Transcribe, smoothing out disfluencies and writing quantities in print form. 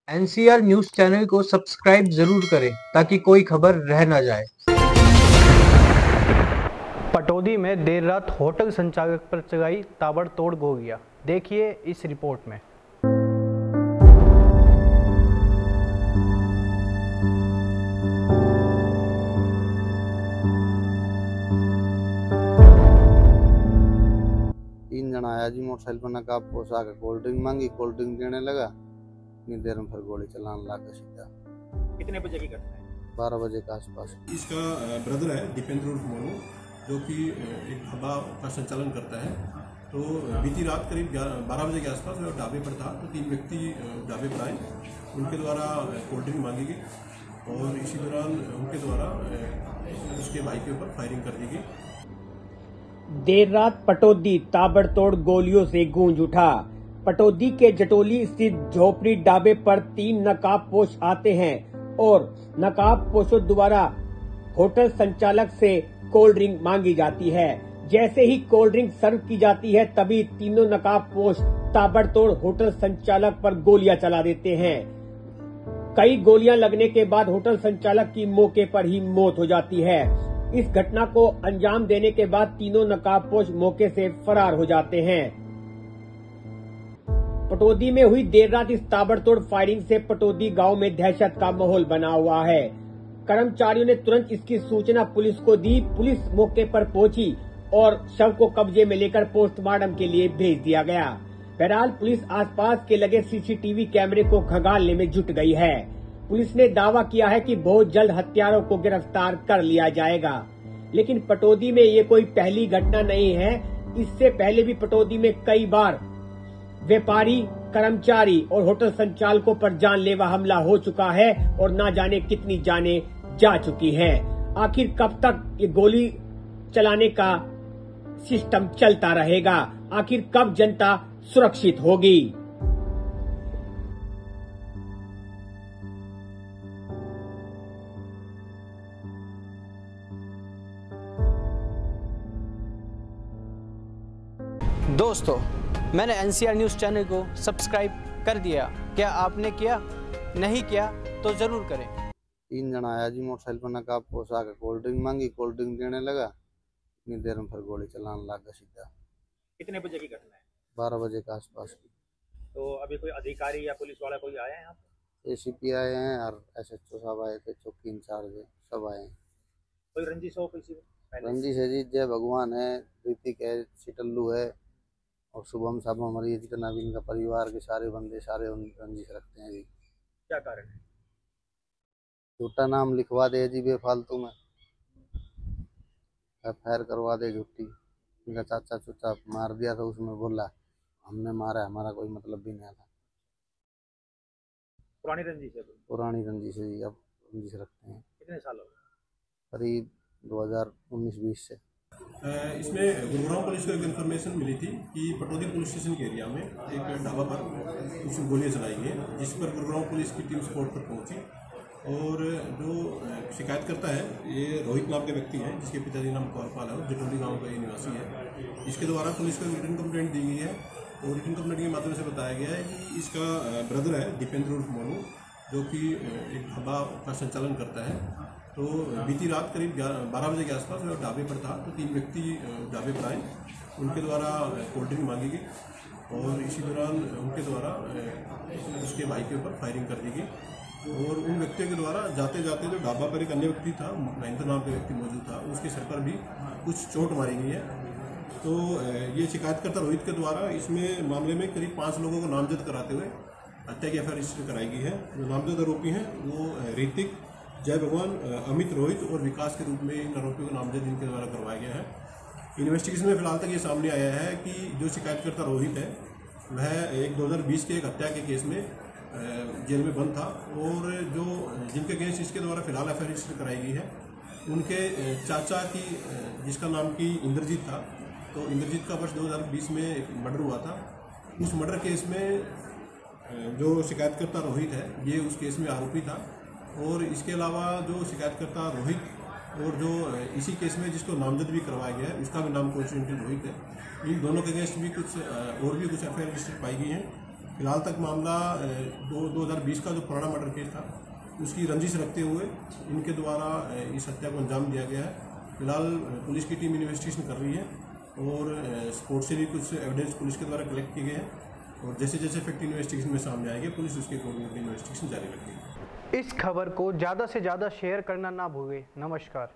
NCR news channel को subscribe जरूर करें ताकि कोई खबर रह न जाए। पटौदी में देर रात होटल संचालक पर चलाई ताबड़तोड़ गोलियां। देखिए इस रिपोर्ट में। तीन जना आया जी मोटरसाइकिल पर नकाब पोसा के कोल्ड ड्रिंक मांगी, कोल्ड ड्रिंक देने लगा, इतनी देर में फिर गोली चलाने लगा सीधा। कितने बजे की घटना है? 12 बजे के आसपास। इसका ब्रदर है दीपेंद्र उर्फ मोनू, जो कि एक ढाबा का संचालन करता है। तो बीती रात करीब 12 बजे के आसपास वह ढाबे पर था, तो 3 व्यक्ति ढाबे पर आए, उनके द्वारा कोल्ड ड्रिंक मांगी गई और इसी दौरान उनके द्वारा उसके भाई के ऊपर फायरिंग कर दी गई। देर रात पटौदी ताबड़तोड़ गोलियों से गूंज उठा। पटौदी के जटोली स्थित झोपड़ी ढाबे पर 3 नकाबपोश आते हैं और नकाबपोशों द्वारा होटल संचालक से कोल्ड ड्रिंक मांगी जाती है। जैसे ही कोल्ड ड्रिंक सर्व की जाती है तभी तीनों नकाबपोश ताबड़तोड़ होटल संचालक पर गोलियां चला देते हैं। कई गोलियां लगने के बाद होटल संचालक की मौके पर ही मौत हो जाती है। इस घटना को अंजाम देने के बाद तीनों नकाबपोश मौके से फरार हो जाते हैं। पटौदी में हुई देर रात इस ताबड़तोड़ फायरिंग से पटौदी गांव में दहशत का माहौल बना हुआ है। कर्मचारियों ने तुरंत इसकी सूचना पुलिस को दी। पुलिस मौके पर पहुंची और शव को कब्जे में लेकर पोस्टमार्टम के लिए भेज दिया गया। बहरहाल पुलिस आसपास के लगे सीसीटीवी कैमरे को खंगालने में जुट गई है। पुलिस ने दावा किया है कि बहुत जल्द हत्यारों को गिरफ्तार कर लिया जाएगा। लेकिन पटौदी में ये कोई पहली घटना नहीं है। इससे पहले भी पटौदी में कई बार व्यापारी, कर्मचारी और होटल संचालकों पर जानलेवा हमला हो चुका है और ना जाने कितनी जानें जा चुकी हैं। आखिर कब तक ये गोली चलाने का सिस्टम चलता रहेगा? आखिर कब जनता सुरक्षित होगी? दोस्तों, मैंने एनसीआर न्यूज़ चैनल को सब्सक्राइब कर दिया। क्या आपने किया? नहीं किया तो जरूर करें। 3 जना आया जी मोटरसाइकिल पर नकाब पोसा के कोल्ड ड्रिंक मांगी, कोल्ड ड्रिंक देने लगा, इतनी देर में फिर गोली चलाने लगा सीधा। कितने बजे की घटना है? 12 बजे के आसपास। तो अभी कोई अधिकारी या पुलिस वाला कोई आया है यहाँ पे? एसीपी आए हैं और एसएचओ साहब आए थे, चौकी इंचार्ज सब आए हैं। कोई रंजिश हो किसी पहले? रंजिश है जी, जय भगवान है, ऋतिक है, सिटल्लू है और शुभम साहब हमारी ये जितना भी इनका परिवार के सारे बंदे सारे रंजिश रखते हैं जी। क्या कारण है? झूठा नाम लिखवा दे जी बेफालतू में, एफआईआर करवा दे झूठी। इनका चाचा चुचा मार दिया था, उसमें बोला हमने मारा, हमारा कोई मतलब भी नहीं था। पुरानी रंजिश है? पुरानी रंजिश है जी, अब रंजिश रखते हैं। कितने साल हो गए? करीब 2019-20 से। इसमें गुरुग्राम पुलिस को एक इन्फॉर्मेशन मिली थी कि पटौदी पुलिस स्टेशन के एरिया में एक ढाबा पर कुछ गोलियां चलाई गई, जिस पर गुरुग्राम पुलिस की टीम स्पॉट पर पहुंची और जो शिकायत करता है ये रोहित नाम के व्यक्ति हैं, जिसके पिताजी नाम कौरपाल है, जटोली गांव का ये निवासी है। इसके द्वारा पुलिस को रिटन कंप्लेंट दी गई है और रिटन कंप्लेंट के माध्यम से बताया गया है कि इसका ब्रदर है दीपेंद्र उर्फ मोनू, जो कि एक ढाबा का संचालन करता है। तो बीती रात करीब 12 बजे के आसपास वह ढाबे पर था, तो 3 व्यक्ति ढाबे पर आए, उनके द्वारा कोल्ड ड्रिंक मांगी गई और इसी दौरान उनके द्वारा उसके भाई के ऊपर फायरिंग कर दी गई और उन व्यक्तियों के द्वारा जाते जाते जो ढाबा पर एक अन्य व्यक्ति था, महेंद्र नाम का व्यक्ति मौजूद था, उसके सर पर भी कुछ चोट मारी गई है। तो ये शिकायतकर्ता रोहित के द्वारा इसमें मामले में करीब 5 लोगों को नामजद कराते हुए हत्या की एफआईआर रजिस्टर कराई गई है। जो नामजद आरोपी हैं वो ऋतिक, जय भगवान, अमित, रोहित और विकास के रूप में इन आरोपियों को नामजद इनके द्वारा करवाया गया है। इन्वेस्टिगेशन में फिलहाल तक ये सामने आया है कि जो शिकायतकर्ता रोहित है वह एक 2020 के एक हत्या के केस में जेल में बंद था और जो जिनके केस इसके द्वारा फिलहाल एफआईआर रजिस्टर कराई गई है उनके चाचा की, जिसका नाम की इंद्रजीत था, तो इंद्रजीत का वर्ष 2020 में एक मर्डर हुआ था। उस मर्डर केस में जो शिकायतकर्ता रोहित है ये उस केस में आरोपी था और इसके अलावा जो शिकायतकर्ता रोहित और जो इसी केस में जिसको नामजद भी करवाया गया है उसका भी नाम कोइंसिडेंटली रोहित है। इन दोनों के अगेंस्ट भी कुछ और भी कुछ एफआईआर रजिस्टर पाई गई हैं फिलहाल तक मामला 2020 का जो पुराना मर्डर केस था उसकी रंजिश रखते हुए इनके द्वारा इस हत्या को अंजाम दिया गया है। फिलहाल पुलिस की टीम इन्वेस्टिगेशन कर रही है और स्पोर्ट से भी कुछ एविडेंस पुलिस के द्वारा कलेक्ट किए गए हैं और जैसे जैसे फैक्ट इन्वेस्टिगेशन में सामने आएंगे पुलिस उसके अकॉर्डिंग इन्वेस्टिगेशन जारी रखेगी। इस खबर को ज़्यादा से ज़्यादा शेयर करना ना भूलें। नमस्कार।